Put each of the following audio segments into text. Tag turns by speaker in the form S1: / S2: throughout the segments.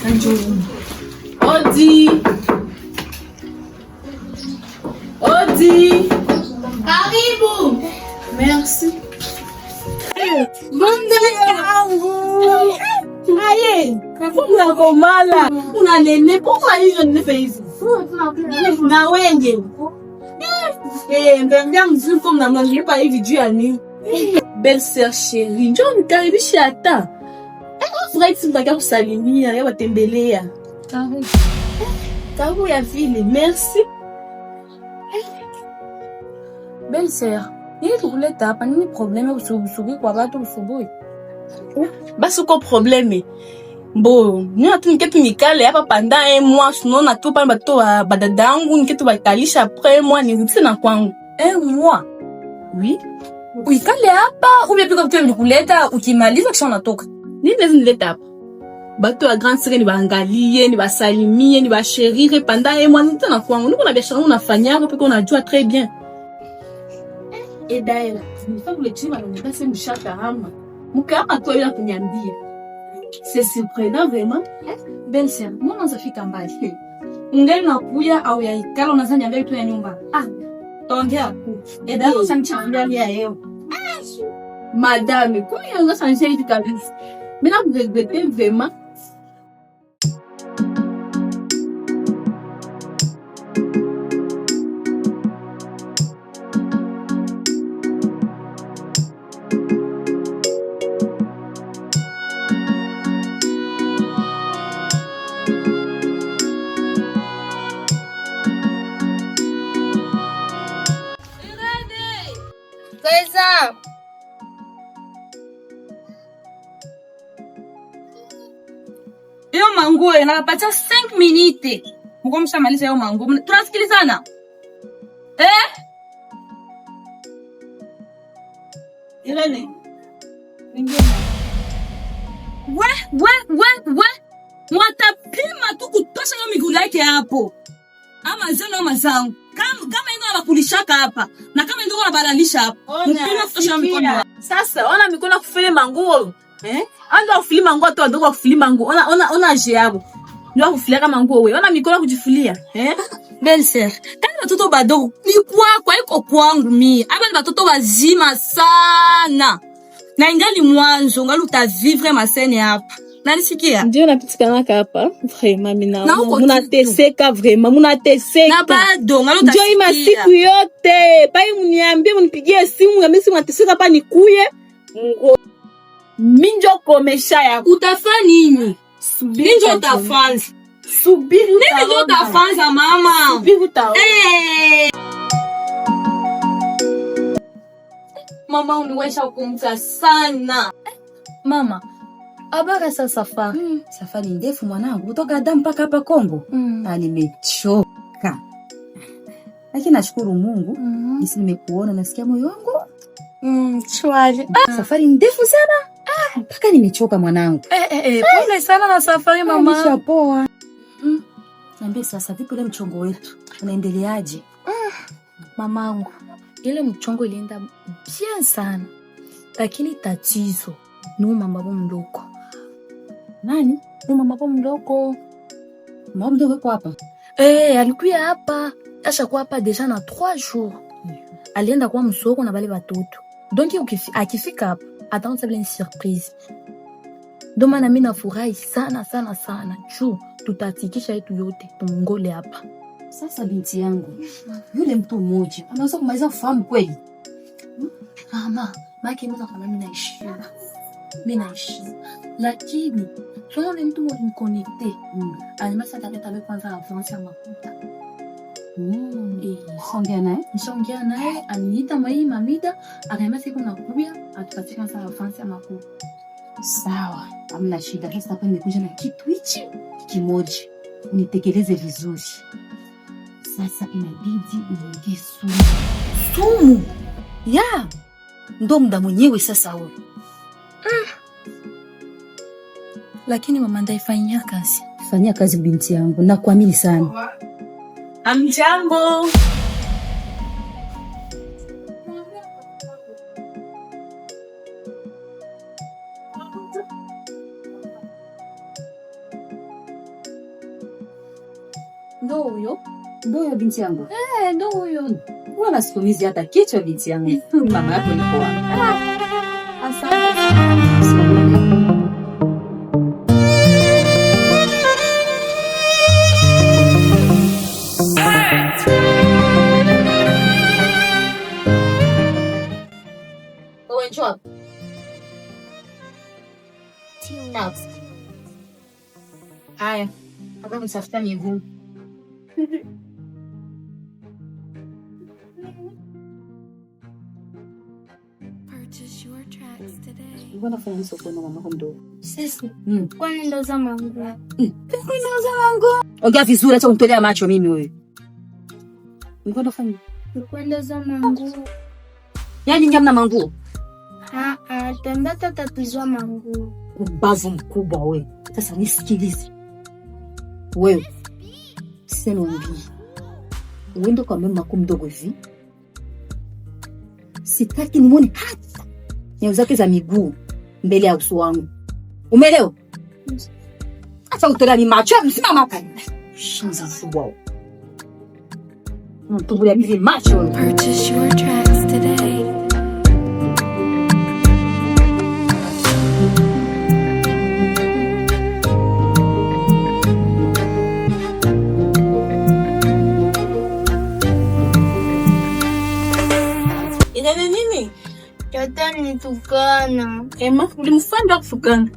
S1: Odi. Odi.
S2: Karibu.
S1: Merci.
S2: Bonde yangu. Aye.
S1: Kuna komala. Kuna nene. Pourquoi hizo nene hizi? Na wenge. Mbembea mzuri kwa mnamwangilipa hivi juu ya nini? Belle sœur chérie, njoo nikaribishe hata. Furahi tunataka kusalimia, ya watembelea. Karibu ya vile, merci.
S2: Belle sœur, nini tukuleta hapa? Nini probleme usubuhi kwa watu usubuhi?
S1: Basi uko probleme. Mbo, nina tu niketu nikale hapa pendant un mois, sinon na tu pa bato badadangu niketu bakalisha après moi nirudishe na kwangu.
S2: Un mois?
S1: Oui.
S2: Uikale hapa, umepika vitu vilikuleta, ukimaliza kisha unatoka.
S1: Nini lezi nileta hapa? Bato ya grande sœur ni baangalie, ni basalimie, ni bashérire pendant un mois nita na kwangu. Niko na biashara unafanya hapo peko unajua très bien. Et d'ailleurs, nifaa kuletima na nipase mshaka hama. Mkama tu bila kuniambia. C'est surprenant vraiment.
S2: Belle sœur, mbona unafika mbali? Ungali nakuya au yaikala unaanza niambia vitu ya nyumba? Tongea ku. Eda usanichambia lia leo.
S1: Madame, comment on va changer de cabine? Maintenant, vous regrettez vraiment.
S2: Présent. Hiyo manguo inapatia 5 minutes. Mko mshamaliza hiyo manguo. Tunasikilizana?
S1: Irene.
S2: We. Mwatapima tu kutosha hiyo miguu yake hapo. Ama zeno ama zangu. Kama ndio anakulishaka hapa na kama ndio anabalalisha hapa. Mpima kutosha mikono.
S1: Sasa ona mikono kufile manguo. Ando kufili manguo tu ando kufili manguo. Ona je yabo. Ndio kufilia kama nguo wewe. Ona mikono kujifulia.
S2: Belle sœur, kama watoto badogo ni kwa iko kwangu mimi. Aba ni watoto wazima sana. Na ingali mwanzo ngali utavivre masene hapa. Nalisikia?
S1: Ndio napitikana hapa. Vraiment mina. Munateseka vraiment. Munateseka.
S2: Na bado ngali utasikia.
S1: Ndio masiku yote. Pai mniambie mnipigie simu ya mimi mwateseka hapa nikuye. Ngo. Minjo komesha yako.
S2: Utafanya nini? Minjo utafanza.
S1: Subiri
S2: nini ndio utafanza mama?
S1: Subiri utaona.
S2: Mama uniwesha kumka sana.
S3: Mama, habari za safari? Safari ndefu mwanangu, kutoka Dar mpaka hapa Kongo. Nimechoka. Lakini nashukuru Mungu, nisi nimekuona nasikia moyo wangu.
S2: Shwari.
S3: Safari ndefu sana. Mpaka nimechoka mwanangu.
S2: Pole sana na safari mama.
S3: Nishapoa. Niambie sasa vipi ile mchongo wetu? Unaendeleaje?
S2: Mamangu, ile mchongo ilienda bien sana. Lakini tatizo ni mama babo mdogo.
S3: Nani?
S2: Ni mama babo mdogo.
S3: Mama mdogo yuko hapa?
S2: Alikuya hapa. Ashakuwa hapa deja na 3 jours. Alienda kwa msoko na bale watoto. Donc akifika hapa ataanza bila surprise. Ndio maana mimi nafurahi sana sana sana. Juu tutatikisha yetu yote tumngole hapa.
S3: Sasa binti yangu, yule mtu mmoja anaweza kumaliza kufahamu kweli?
S2: Mama, maki mmoja kama mimi naishi. Lakini sio ni mtu mmoja connecté. Alimasa taleta kwanza avance ya makuta. Nishaongea naye aniita mamida akaimasa iko nakuya atupatika sasa avance ya makuta.
S3: Sawa, hamna shida. Sasa hapa nimekuja na kitu hichi kimoja. Unitekeleze vizuri. Sasa inabidi uongee sumu.
S2: Sumu?
S3: Ya. Ndo muda mwenyewe sasa wewe.
S2: Lakini mama ndaifanyia kazi.
S3: Fanyia kazi binti yangu. Nakuamini sana.
S1: Amjambo.
S2: Ndo huyo.
S3: Ndio binti yangu.
S2: Ndo huyo.
S3: Wala sikumizi hata kichwa binti yangu. Mama yako yuko wapi?
S2: Asante.
S1: Njoo. Haya, hapa msafuta miguu.
S3: Mbona fanya soko na mama mdogo?
S2: Sisi. Kwani ndo za mangu.
S3: Ongea vizuri acha kunitolea macho mimi wewe. Mbona fanya?
S2: Kwenda za mangu.
S3: Yaani ngamna manguo.
S2: Tembeta tatizwa mangu.
S3: Ubavu mkubwa wewe. Sasa nisikilize. Wewe. Sema ungi. Uende kwa mama mdogo hivi. Sitaki nimuone hata nyayo zake za miguu mbele ya uso wangu. Umeelewa? Acha kutola ni macho, msimama hapa. Shinza subwa. Mtubulia bibi macho.
S4: Purchase your tracks today.
S1: Ina nini?
S2: Tata nitukana.
S1: Ema, ulimfanya kufukana.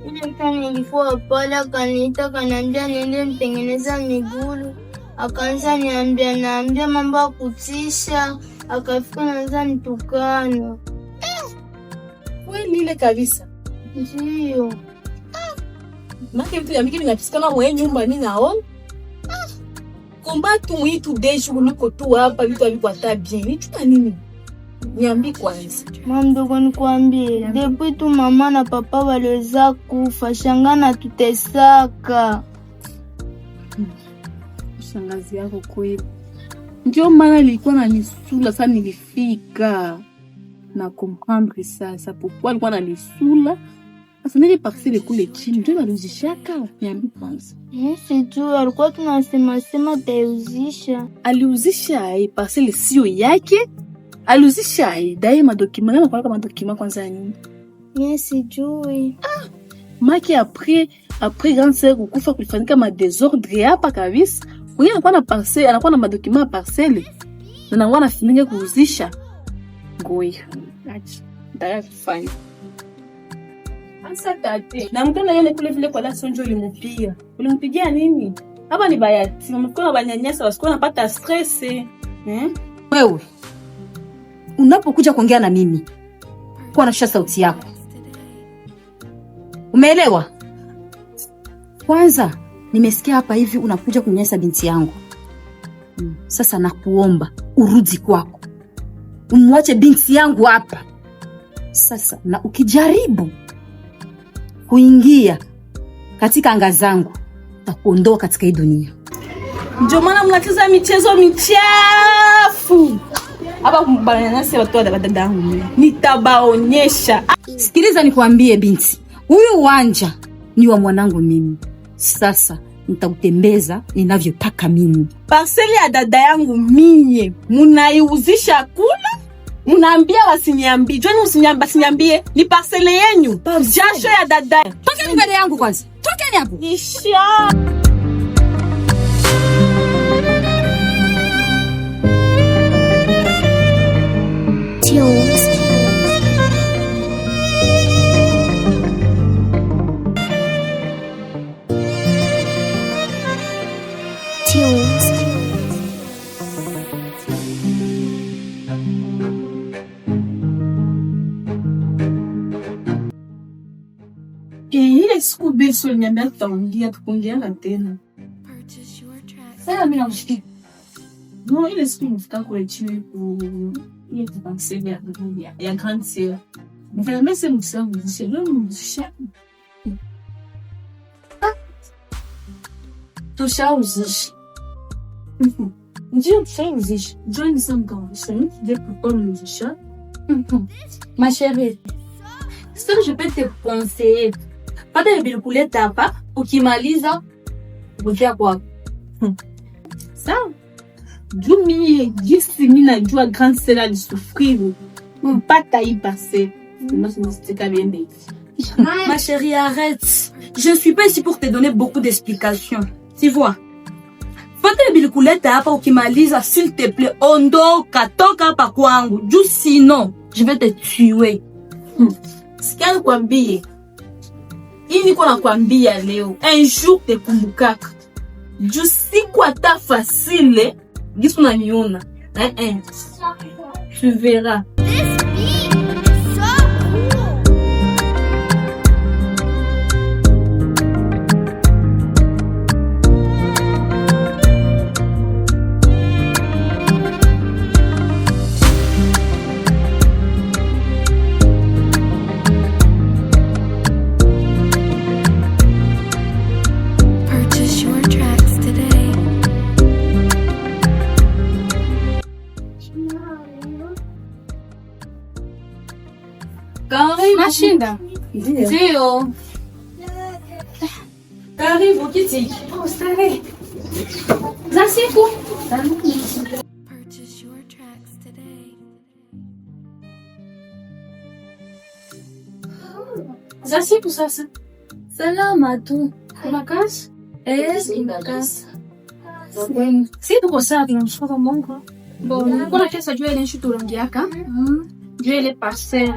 S2: Ile kama nilikuwa pale akaniita kanambia niende mtengeneza miguu. Akaanza niambia mambo ya kutisha. Akafika naanza nitukana.
S1: Kweli ile kabisa.
S2: Ndio.
S1: Maki mtu ya miki ninapisikana mwe nyumba mimi naona. Komba tu mwitu deju niko tu hapa vitu havikuwa bien. Ni tuta nini? Niambi kwanza.
S2: Mama mdogo nikwambie, depuis tu mama na papa waliweza kufa, shangana tutesaka.
S1: Shangazi yako kweli. Ndio maana nilikuwa na nisula sana nilifika na comprendre sasa pourquoi alikuwa na nisula. Sasa nili parcelle kule chini ndio aluzishaka. Niambi kwanza.
S2: Sijui alikuwa tunasema tauzisha.
S1: Aliuzisha parcelle sio yake. Aliuzisha dai madokima na kwa madokima kwanza nini?
S2: Sijui.
S1: Maki après grande sœur kukufa kulifanyika ma désordre hapa kabisa. Huyo anakuwa na parcelle, anakuwa na madokima ya parcelle. Na anakuwa na fininga kuuzisha. Ngoi. Acha. Daya kufanya. Ansa tate. Na mtana yeye kule vile kwa la sonjo ulimpigia. Ulimpigia nini? Hapa ni bayati. Mko banyanyasa wasikuwa napata stress.
S3: Wewe. Unapokuja kuongea na mimi, kuwa nasha sauti yako. Umeelewa? Kwanza, nimesikia hapa hivi unakuja kunyanyasa binti yangu. Sasa nakuomba, urudi kwako. Umwache binti yangu hapa. Sasa, na ukijaribu kuingia katika anga zangu, utakuondoa katika hii dunia.
S1: Ndio maana mnacheza michezo michafu. Hapa kumbanyanyasa watu wa dadangu. Nitabaonyesha.
S3: Sikiliza nikwambie binti. Huyu uwanja ni wa mwanangu mimi. Sasa nitakutembeza ninavyotaka mimi.
S1: Parcelle ya dada yangu mie munaiuzisha kula. Munaambia wasiniambie. Joni usiniambie ni parcelle yenu. Jasho ya dada.
S3: Toka mbele yangu kwanza. Toka hapo.
S1: Isha. Ile siku beso niambia tutaongea tukongeana tena. Sasa mimi namshiki. No, ile siku nifika kule chini ku ile tukamsema ya grande sœur. Mfanya mese msangu zishe mzisha. Tushauzisha. Ndio tushauzisha. Join some conversation de pourquoi mzisha.
S2: Ma chérie, ce que je peux te conseiller, pata bilukuleta hapa, ukimaliza kuja kwa
S1: Sawa. Juu mie jinsi mimi najua grand sœur alisouffrir. Mpaka hii passé. Moi je me suis dit bien dit.
S2: Ma chérie, arrête. Je ne suis pas ici pour te donner beaucoup d'explications. Tu vois? Fata bilikuleta hapa ukimaliza, s'il te plaît, ondoka, toka hapa kwangu. Juu sinon, je vais te tuer.
S1: Sikia nikwambie. Hii niko nakwambia leo. Un jour te kumbukaka. Juu siku hata facile, gisu unaniona. Tu verras.
S4: Purchase your tracks today.
S2: Karibu.
S1: Nashinda.
S2: Ndio. Karibu kiti.
S1: Starehe. Za siku.
S4: Purchase your tracks today.
S1: Za siku sasa.
S2: Salama tu.
S1: Kuna kazi?
S2: Sina kazi.
S1: Si tuko sawa, tunamshukuru Mungu. Bon, kuna kesa juu ile nshu turongeaka. Juu ile parcelle.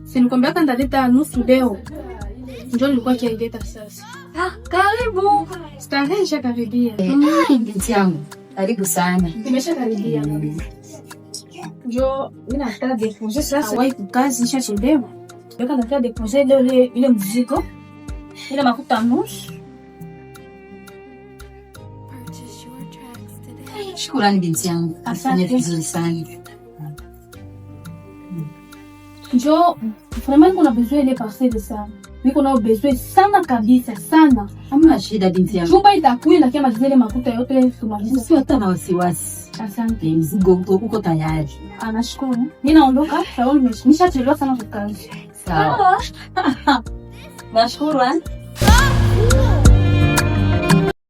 S1: Si nikwambiaka ndaleta nusu leo. Ndio nilikuwa kiaileta sasa.
S2: Karibu.
S1: Starehe ishakaribia.
S3: Binti yangu, karibu sana.
S1: Imeshakaribia. Ndio mimi nataka deposer sasa. Wai kukazi nishachelewa. Ndio nataka deposer leo ile mzigo. Ile makuta nusu.
S4: Purchase your tracks today.
S3: Shukrani binti yangu. Afanya vizuri sana.
S1: Njo, vraiment kuna besoin ile parcelle sana. Niko na besoin sana kabisa sana.
S3: Hamna shida binti yangu.
S1: Chumba itakuwa na kama zile makuta yote tumaliza.
S3: Sio hata na wasiwasi.
S1: Asante.
S3: Mzigo uko tayari.
S1: Anashukuru. Mimi naondoka, sababu nimeshachelewa sana kwa kazi.
S3: Sawa. Nashukuru.